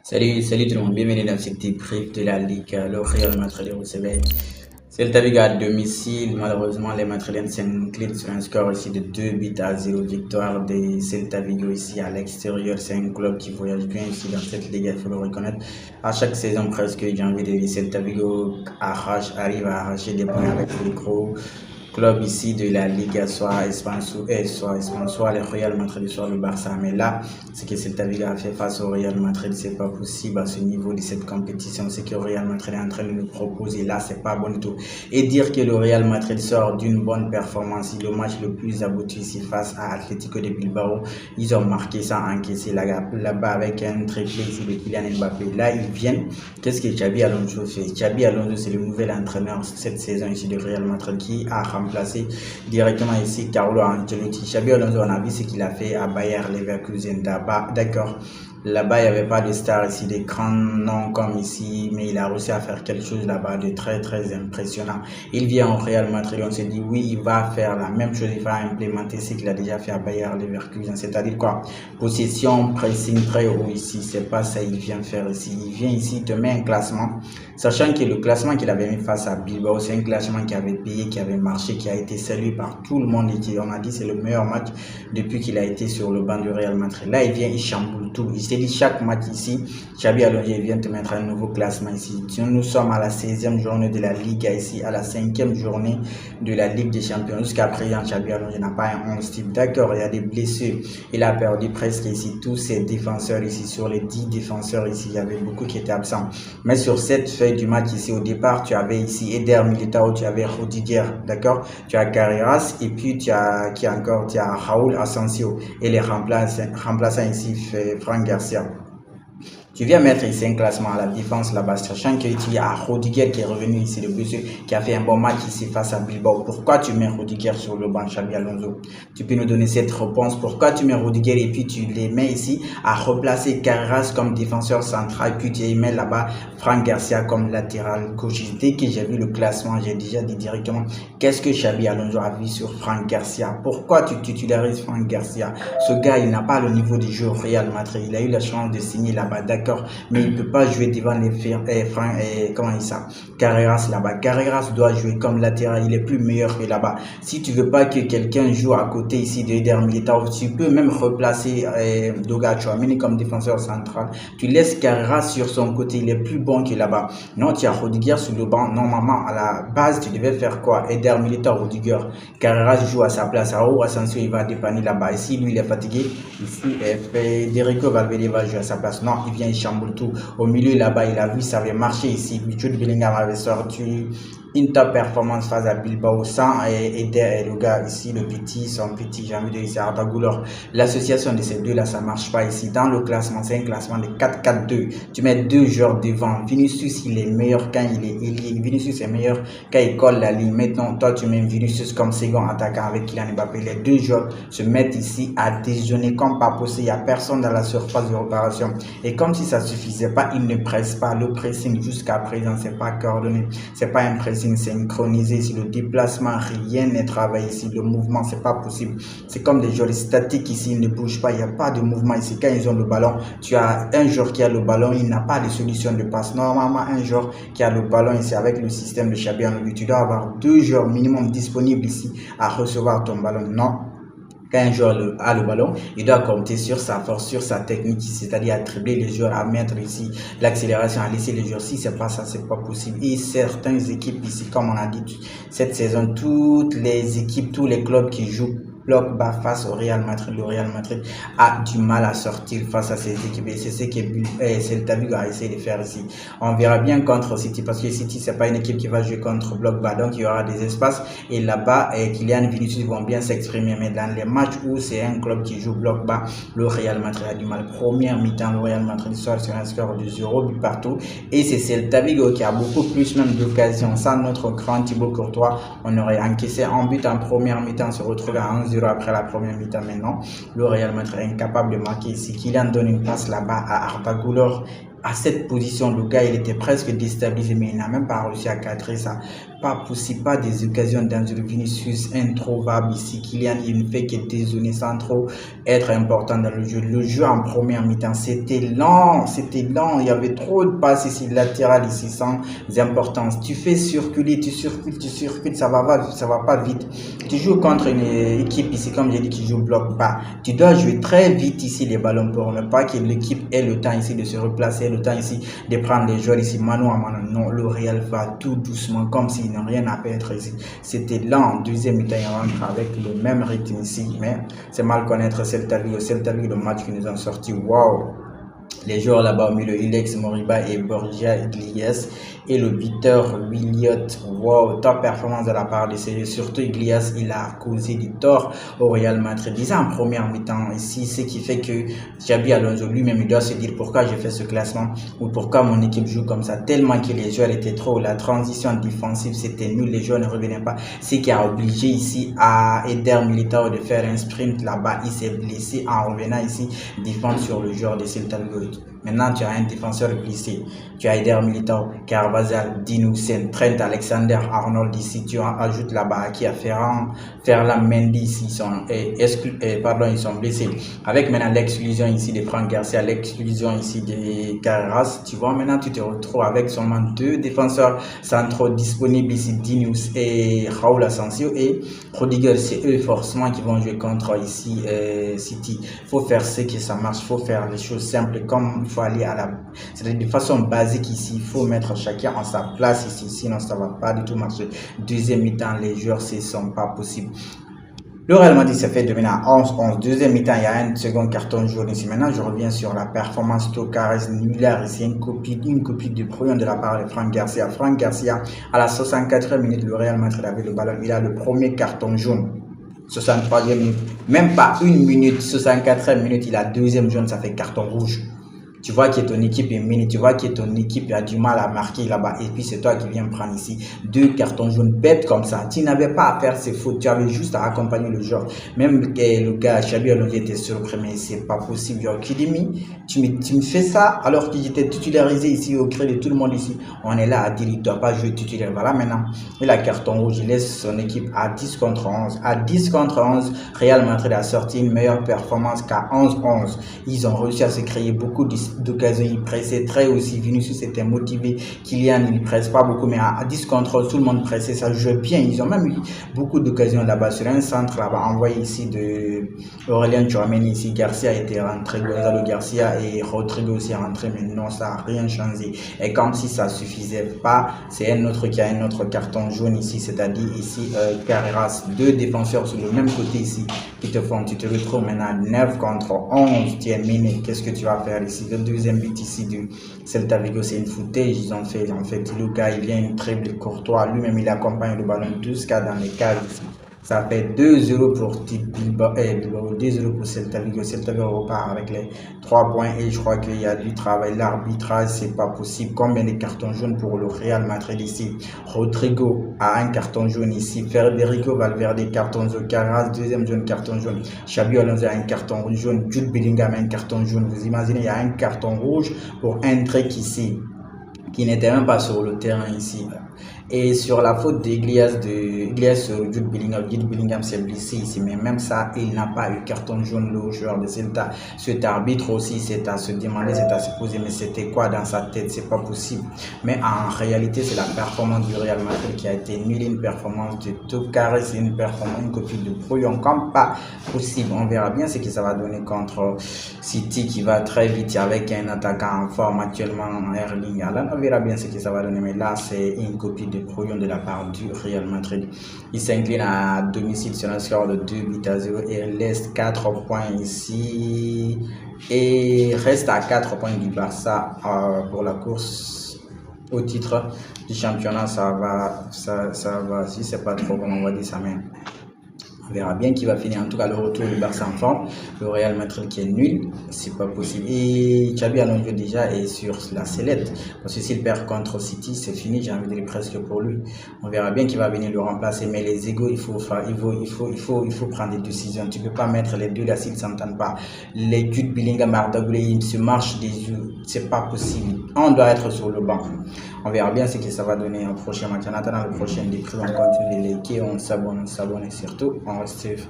Salut tout le monde, bienvenue dans cette débrief de la Ligue. Le Real Madrid recevait Celta Vigo à domicile. Malheureusement, les Madrilènes s'inclinent sur un score ici de 2 buts à 0. Victoire de Celta Vigo ici à l'extérieur. C'est un club qui voyage bien ici dans cette Ligue, il faut le reconnaître. À chaque saison presque, j'ai envie de dire, Celta Vigo arrive à arracher des points avec les gros club ici de la Liga, soit Espagne, soit le Real Madrid, soit le Barça. Mais là, ce que Celta Vigo a fait face au Real Madrid, c'est pas possible à ce niveau de cette compétition. Ce que le Real Madrid est en train de nous proposer là, c'est pas bon du tout. Et dire que le Real Madrid sort d'une bonne performance, le match le plus abouti ici face à Atlético de Bilbao, ils ont marqué sans encaisser là-bas avec un triplé ici de Kylian Mbappé. Là, ils viennent. Qu'est-ce que Xabi Alonso fait? Xabi Alonso, c'est le nouvel entraîneur cette saison ici du Real Madrid qui a remplacé directement ici Carlo Ancelotti. Xabi Alonso, on a vu ce qu'il a fait à Bayer Leverkusen. D'accord, là-bas il n'y avait pas de stars ici, des grands noms comme ici, mais il a réussi à faire quelque chose là-bas de très très impressionnant. Il vient au Real Madrid, on s'est dit oui, il va faire la même chose, il va implémenter ce qu'il a déjà fait à Bayer Leverkusen, c'est-à-dire quoi? Possession, pressing très haut ici, c'est pas ça il vient faire ici. Il vient ici, il te met un classement, sachant que le classement qu'il avait mis face à Bilbao, c'est un classement qui avait payé, qui avait marché, qui a été salué par tout le monde et qui, on a dit, c'est le meilleur match depuis qu'il a été sur le banc du Real Madrid. Là, il vient, il chamboule tout. Il s'est dit chaque match ici, Xabi Alonso vient te mettre un nouveau classement ici. Nous sommes à la 16e journée de la Ligue ici, à la 5e journée de la Ligue des Champions. Jusqu'à présent, Xabi Alonso n'a pas un 11 type. D'accord, il y a des blessures. Il a perdu presque ici tous ses défenseurs ici. Sur les 10 défenseurs ici, il y avait beaucoup qui étaient absents. Mais sur cette feuille du match ici, au départ, tu avais ici Eder Militao, tu avais Rudiger, d'accord? Tu as Carreras et puis tu as Raúl Asensio et les remplaçants ici, Franck Garcia. Tu viens mettre ici un classement à la défense là-bas, sachant que tu as Rudiger qui est revenu ici, le blessé, qui a fait un bon match ici face à Bilbao. Pourquoi tu mets Rudiger sur le banc, Xabi Alonso? Tu peux nous donner cette réponse. Pourquoi tu mets Rudiger et puis tu les mets ici à replacer Carreras comme défenseur central, puis tu mets là-bas Franck Garcia comme latéral gauche? Dès que j'ai vu le classement, j'ai déjà dit directement qu'est-ce que Xabi Alonso a vu sur Franck Garcia. Pourquoi tu titularises Franck Garcia? Ce gars, il n'a pas le niveau du jeu au Real Madrid. Il a eu la chance de signer là-bas, mais il ne peut pas jouer devant les Carreras là-bas. Carreras doit jouer comme latéral, il est plus meilleur que là-bas. Si tu veux pas que quelqu'un joue à côté ici de Eder Militao, tu peux même replacer Doga Chouameni comme défenseur central. Tu laisses Carreras sur son côté, il est plus bon que là-bas. Non, tu as Rudiger sur le banc. Normalement, à la base, tu devais faire quoi? Eder Militao, Rudiger. Carreras joue à sa place. Raúl Asensio, il va dépanner là-bas. Ici, lui, il est fatigué. Ici, Federico Valverde va jouer à sa place. Non, il vient, il chamboule tout. Au milieu là-bas, il a vu, ça avait marché ici. Jude Bellingham avait sorti une top performance face à Bilbao sans aider le gars ici, son petit, j'ai envie de dire, c'est Arda Güler. L'association de ces deux-là, ça marche pas ici. Dans le classement, c'est un classement de 4-4-2. Tu mets deux joueurs devant. Vinicius, il est meilleur quand il est ailier. Vinicius est meilleur quand il colle la ligne. Maintenant, toi, tu mets Vinicius comme second attaquant avec Kylian Mbappé. Les deux joueurs se mettent ici à déjeuner comme pas possible. Il n'y a personne dans la surface de réparation. Et comme si ça suffisait pas, ils ne pressent pas. Le pressing jusqu'à présent, c'est pas coordonné. C'est pas un pressing synchronisé. Si le déplacement, rien n'est travaillé ici. Le mouvement, c'est pas possible. C'est comme des joueurs statiques ici, ils ne bougent pas. Il n'y a pas de mouvement ici. Quand ils ont le ballon, tu as un joueur qui a le ballon, il n'a pas de solution de passe. Normalement, un joueur qui a le ballon ici avec le système de Xabi Alonso, tu dois avoir deux joueurs minimum disponibles ici à recevoir ton ballon. Non. Quand un joueur a le ballon, il doit compter sur sa force, sur sa technique, c'est-à-dire à dribbler les joueurs, à mettre ici l'accélération, à laisser les joueurs. Si c'est pas ça, c'est pas possible. Et certaines équipes ici, comme on a dit cette saison, toutes les équipes, tous les clubs qui jouent bloc bas face au Real Madrid, le Real Madrid a du mal à sortir face à ces équipes et c'est ce que Celta Vigo a essayé de faire ici. On verra bien contre City parce que City c'est pas une équipe qui va jouer contre bloc bas, donc il y aura des espaces et là-bas Kylian et Vinicius vont bien s'exprimer, mais dans les matchs où c'est un club qui joue bloc bas, le Real Madrid a du mal. Première mi-temps, le Real Madrid sort sur un score de 0 but partout et c'est Celta Vigo qui a beaucoup plus même d'occasions. Sans notre grand Thibaut Courtois, on aurait encaissé un but en première mi-temps, se retrouve à 11 après la première mi-temps. Maintenant, le Real Madrid est incapable de marquer ici. Kylian donne une passe là-bas à Arda Güler. À cette position, le gars, il était presque déstabilisé, mais il n'a même pas réussi à cadrer ça. pas possible, pas des occasions danger. Vinicius introuvable ici. Kylian, il ne fait que dézonner sans trop être important dans le jeu. Le jeu en première mi-temps, c'était lent, il y avait trop de passes ici latérales ici sans importance. Tu fais circuler, tu circules, ça va pas vite. Tu joues contre une équipe ici, comme j'ai dit, qui joue bloc bas. Tu dois jouer très vite ici les ballons pour ne pas que l'équipe ait le temps ici de se replacer, le temps ici de prendre les joueurs ici mano à mano. Non, le Real va tout doucement, comme s'il n'a rien à perdre ici. C'était lent. Deuxième mi-temps, il rentre avec le même rythme ici, mais c'est mal connaître Celta Vigo, le match qui nous ont sorti. Waouh! Les joueurs là-bas au milieu, Ilex Moriba et Borja Iglesias et le buteur Williot. Wow, top performance de la part de ces. Surtout Iglesias, il a causé du tort au Real Madrid. Disons en première mi-temps ici, ce qui fait que Xabi Alonso lui-même il doit se dire pourquoi j'ai fait ce classement ou pourquoi mon équipe joue comme ça, tellement que les joueurs étaient trop. La transition défensive c'était nul, les joueurs ne revenaient pas. Ce qui a obligé ici à Eder Militao de faire un sprint là-bas. Il s'est blessé en revenant ici défendre sur le joueur de Celta Vigo. Maintenant, tu as un défenseur blessé. Tu as Eder Militao, Carvajal, Dean Hussein, Trent Alexander-Arnold ici. Tu ajoutes là-bas qui a Ferland Mendy ici. Ils sont blessés. Avec maintenant l'exclusion ici de Franck Garcia, l'exclusion ici de Carreras. Tu vois, maintenant, tu te retrouves avec seulement deux défenseurs centraux disponibles ici, Dean Hussein et Raúl Asensio et Rudiger. C'est eux forcément qui vont jouer contre ici City. Il faut faire ce que ça marche. Il faut faire les choses simples comme il faut aller à la... C'est de façon basique ici. Il faut mettre chacun en sa place ici. Sinon, ça ne va pas du tout marcher. Deuxième mi-temps, les joueurs, ce ne sont pas possible. Le Real Madrid s'est fait dominer à 11-11. Deuxième mi-temps, il y a un second carton jaune ici. Maintenant, je reviens sur la performance Tocares Müller ici. Une copie de brouillon de la part de Franck Garcia. Franck Garcia, à la 64e minute, le Real Madrid avait le ballon. Il a le premier carton jaune. 63e minute. Même pas une minute. 64e minute, il a deuxième jaune. Ça fait carton rouge. Tu vois que ton équipe est mini, tu vois que ton équipe a du mal à marquer là-bas et puis c'est toi qui viens prendre ici deux cartons jaunes bêtes comme ça. Tu n'avais pas à faire ces fautes, tu avais juste à accompagner le joueur. Même le gars, Xabi Alonso était surpris, mais c'est pas possible. Genre, Kidimi, tu me fais ça alors que j'étais titularisé ici au gré de tout le monde ici. On est là à dire, il ne doit pas jouer titulaire. Voilà, maintenant, il a carton rouge, il laisse son équipe à 10 contre 11. À 10 contre 11, Real Madrid a sorti une meilleure performance qu'à 11-11. Ils ont réussi à se créer beaucoup d'occasions, il pressait très aussi. Vinicius était motivé, Kylian il presse pas beaucoup, mais à 10 contre 11, tout le monde pressait, ça jouait bien. Ils ont même eu beaucoup d'occasions là-bas sur un centre là-bas envoyé ici de Aurélien Tchouameni ici. Garcia était rentré, Gonzalo Garcia et Rodrigo aussi rentré, mais non, ça n'a rien changé. Et comme si ça suffisait pas, c'est un autre qui a un autre carton jaune ici, c'est-à-dire ici Carreras, deux défenseurs sur le même côté ici qui te font, tu te retrouves maintenant 9 contre 11, tu es miné. Qu'est-ce que tu vas faire ici? Le deuxième but ici du Celta Vigo, c'est une footage. Ils ont fait en fait Luca, il vient une triple Courtois, lui-même il accompagne le ballon jusqu'à dans les cages ici. Ça fait 2-0 pour Bilbao, 2-0 pour Celta Vigo. Celta Vigo repart avec les 3 points et je crois qu'il y a du travail. L'arbitrage, c'est pas possible. Combien de cartons jaunes pour le Real Madrid ici? Rodrigo a un carton jaune ici. Federico Valverde, carton jaune. Carras, deuxième jaune, carton jaune. Xabi Alonso a un carton jaune. Jude Bellingham a un carton jaune. Vous imaginez, il y a un carton rouge pour un trick ici qui n'était même pas sur le terrain ici. Et sur la faute d'Iglesias sur Jude Bellingham s'est blessé ici, mais même ça, il n'a pas eu carton jaune, le joueur de Celta. Cet arbitre aussi, c'est à se demander, c'est à se poser, mais c'était quoi dans sa tête? C'est pas possible. Mais en réalité, c'est la performance du Real Madrid qui a été nulle, une performance de Tocares, c'est une performance, une copie de brouillon, comme pas possible. On verra bien ce que ça va donner contre City qui va très vite avec un attaquant en forme actuellement, Erling Haaland. On verra bien ce que ça va donner, mais là, c'est une copie de brouillon de la part du Real Madrid. Il s'incline à domicile sur un score de 2-0 et laisse 4 points ici et reste à 4 points du Barça pour la course au titre du championnat. Ça va, si c'est pas trop comme on va dire ça même. On verra bien qui va finir. En tout cas, le retour du Barça en forme. Le Real Madrid qui est nul, c'est pas possible. Et Xabi Alonso déjà est sur la sellette. Parce que s'il perd contre City, c'est fini. J'ai envie de dire presque pour lui. On verra bien qui va venir le remplacer. Mais les égos, il faut prendre des décisions. Tu peux pas mettre les deux là s'ils ne s'entendent pas. Les Jude Bellingham, Arda Güler, ils se marchent des yeux. C'est pas possible. On doit être sur le banc. On verra bien ce que ça va donner au prochain match. En attendant le prochain décret, on continue de liker, on s'abonne et surtout, on reste safe.